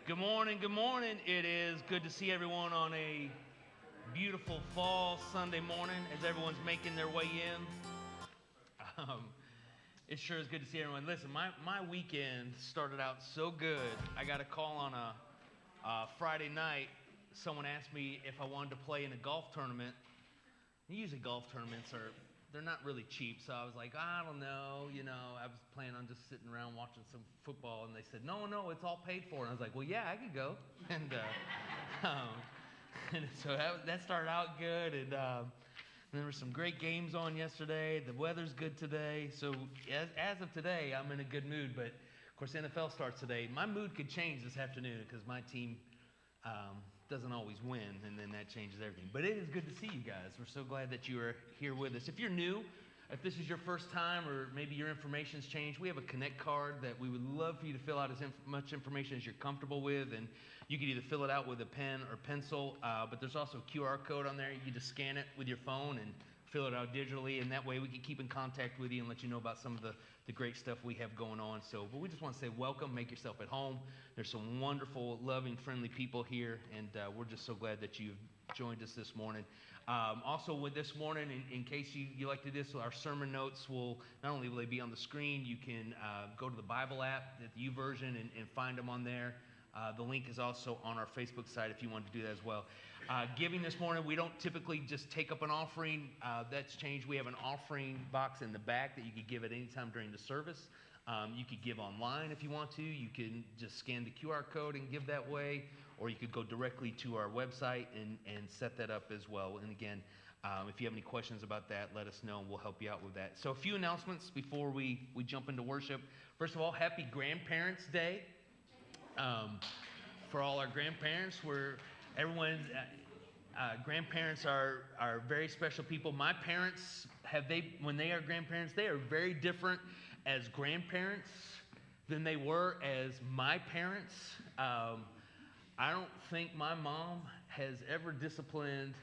Good morning, good morning. It is good to see everyone on a beautiful fall Sunday morning as everyone's making their way in. It sure is good to see everyone. Listen, my weekend started out so good. I got a call on a Friday night. Someone asked me if I wanted to play in a golf tournament. Usually golf tournaments they're not really cheap, so I was like, I don't know, I was planning on just sitting around watching some football, and they said, no, it's all paid for, and I was like, well, yeah, I could go, and so that started out good, and there were some great games on yesterday. The weather's good today, so as of today, I'm in a good mood, but of course, NFL starts today. My mood could change this afternoon because my team doesn't always win, and then that changes everything. But it is good to see you guys. We're so glad that you are here with us. If you're new, if this is your first time, or maybe your information's changed, we have a Connect card that we would love for you to fill out as much information as you're comfortable with, and you can either fill it out with a pen or pencil, but there's also a QR code on there. You can just scan it with your phone and fill it out digitally, and that way we can keep in contact with you and let you know about some of the great stuff we have going on. But we just want to say welcome, make yourself at home. There's some wonderful, loving, friendly people here, and we're just so glad that you've joined us this morning. Also, with this morning, in case you like to do this, our sermon notes will not only will they be on the screen, you can go to the Bible app, the YouVersion, and find them on there. The link is also on our Facebook site if you want to do that as well. Giving this morning, we don't typically just take up an offering. That's changed. We have an offering box in the back that you could give at any time during the service. You could give online if you want to. You can just scan the QR code and give that way, or you could go directly to our website and set that up as well. And again, if you have any questions about that, let us know and we'll help you out with that. So a few announcements before we jump into worship. First of all, happy Grandparents' Day. For all our grandparents, grandparents are very special people. My parents, when they are grandparents, they are very different as grandparents than they were as my parents. I don't think my mom has ever disciplined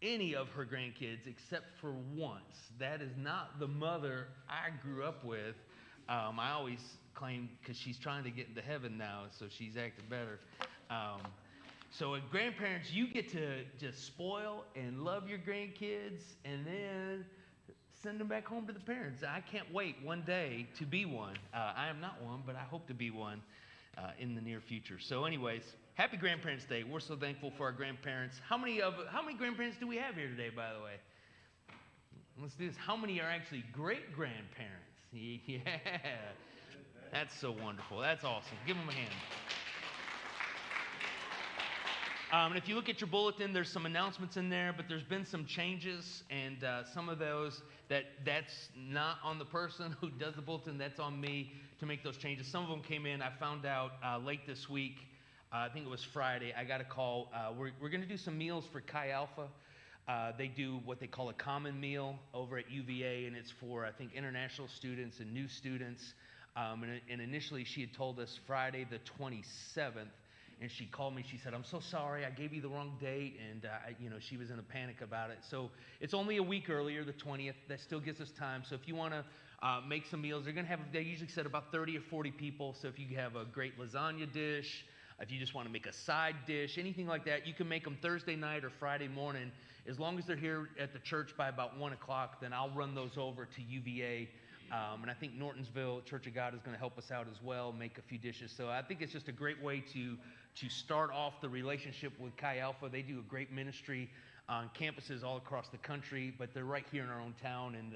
any of her grandkids except for once. That is not the mother I grew up with. I always claim, because she's trying to get into heaven now, so she's acting better. So as grandparents, you get to just spoil and love your grandkids and then send them back home to the parents. I can't wait one day to be one. I am not one, but I hope to be one in the near future. So anyways, happy Grandparents' Day. We're so thankful for our grandparents. How many grandparents do we have here today, by the way? Let's do this. How many are actually great-grandparents? Yeah. That's so wonderful. That's awesome. Give them a hand. And if you look at your bulletin, there's some announcements in there, but there's been some changes, and some of those that's not on the person who does the bulletin, that's on me to make those changes. Some of them came in. I found out late this week. I think it was Friday. I got a call. We're going to do some meals for Chi Alpha. They do what they call a common meal over at UVA, and it's for, I think, international students and new students. And initially, she had told us Friday the 27th, and she called me. She said, I'm so sorry, I gave you the wrong date, and she was in a panic about it. So it's only a week earlier, the 20th. That still gives us time. So if you want to make some meals, they usually set about 30 or 40 people. So if you have a great lasagna dish, if you just want to make a side dish, anything like that, you can make them Thursday night or Friday morning. As long as they're here at the church by about 1 o'clock, then I'll run those over to UVA. And I think Nortonsville Church of God is going to help us out as well, make a few dishes. So I think it's just a great way to start off the relationship with Chi Alpha. They do a great ministry on campuses all across the country, but they're right here in our own town. And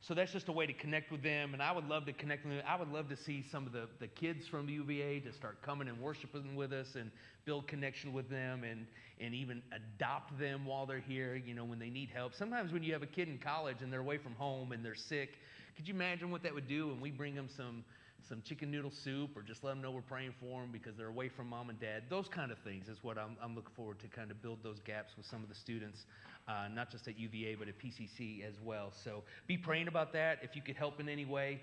so that's just a way to connect with them. And I would love to connect with them. I would love to see some of the kids from UVA to start coming and worshiping with us and build connection with them and even adopt them while they're here, when they need help. Sometimes when you have a kid in college and they're away from home and they're sick, could you imagine what that would do when we bring them some chicken noodle soup, or just let them know we're praying for them because they're away from mom and dad? Those kind of things is what I'm looking forward to, kind of build those gaps with some of the students, not just at UVA, but at PCC as well. So be praying about that. If you could help in any way,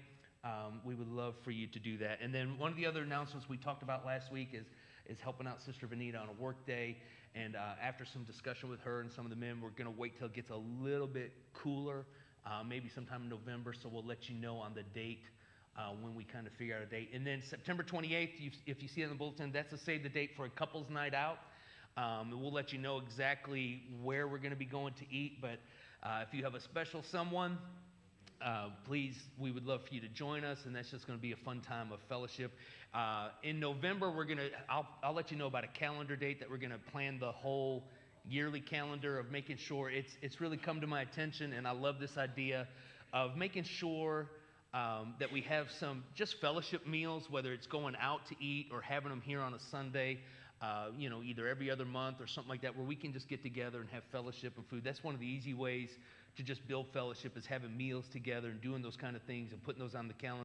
we would love for you to do that. And then one of the other announcements we talked about last week is helping out Sister Vanita on a work day. And after some discussion with her and some of the men, we're going to wait till it gets a little bit cooler, maybe sometime in November, so we'll let you know on the date when we kind of figure out a date. And then September 28th, if you see it in the bulletin, that's a save the date for a couples night out. And we'll let you know exactly where we're going to be going to eat. But if you have a special someone, please, we would love for you to join us, and that's just going to be a fun time of fellowship. In November, I'll let you know about a calendar date that we're going to plan the whole yearly calendar of making sure it's really come to my attention, and I love this idea of making sure that we have some just fellowship meals, whether it's going out to eat or having them here on a Sunday, either every other month or something like that, where we can just get together and have fellowship and food. That's one of the easy ways to just build fellowship, is having meals together and doing those kind of things and putting those on the calendar.